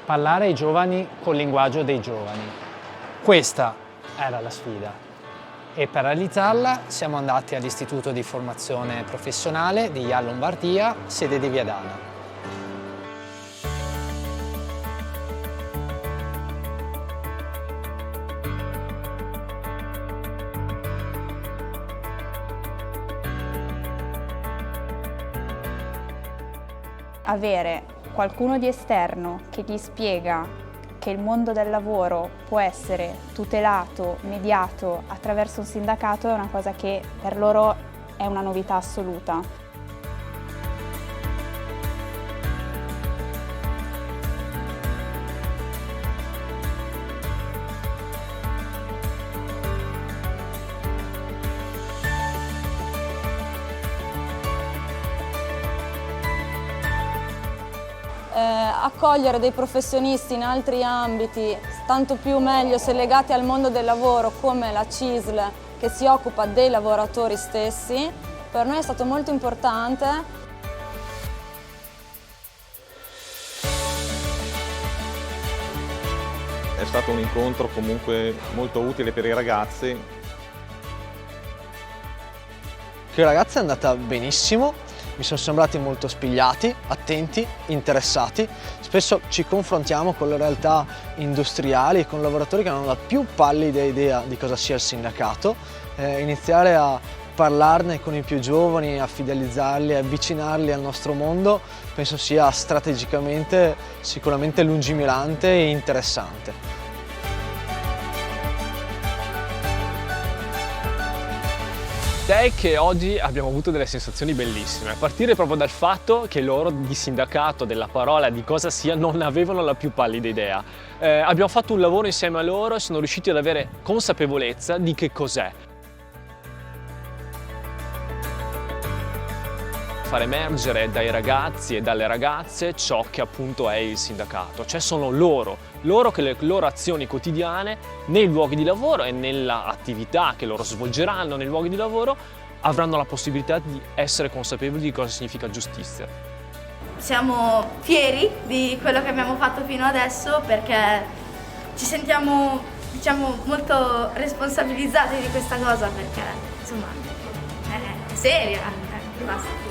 parlare ai giovani col linguaggio dei giovani. Questa era la sfida e per realizzarla siamo andati all'Istituto di Formazione Professionale di IAL Lombardia, sede di Viadana. Avere qualcuno di esterno che gli spiega che il mondo del lavoro può essere tutelato, mediato attraverso un sindacato è una cosa che per loro è una novità assoluta. Accogliere dei professionisti in altri ambiti, tanto più meglio se legati al mondo del lavoro come la CISL che si occupa dei lavoratori stessi, per noi è stato molto importante. È stato un incontro comunque molto utile per i ragazzi. Con i ragazzi è andata benissimo. Mi sono sembrati molto spigliati, attenti, interessati. Spesso ci confrontiamo con le realtà industriali e con lavoratori che non hanno la più pallida idea di cosa sia il sindacato. Iniziare a parlarne con i più giovani, a fidelizzarli, a avvicinarli al nostro mondo, penso sia strategicamente sicuramente lungimirante e interessante. È che oggi abbiamo avuto delle sensazioni bellissime, a partire proprio dal fatto che loro di sindacato, della parola, di cosa sia, non avevano la più pallida idea. Abbiamo fatto un lavoro insieme a loro e sono riusciti ad avere consapevolezza di che cos'è. Far emergere dai ragazzi e dalle ragazze ciò che appunto è il sindacato, cioè sono loro che le loro azioni quotidiane nei luoghi di lavoro e nell'attività che loro svolgeranno nei luoghi di lavoro avranno la possibilità di essere consapevoli di cosa significa giustizia. Siamo fieri di quello che abbiamo fatto fino adesso perché ci sentiamo, diciamo, molto responsabilizzati di questa cosa perché insomma è seria, basta.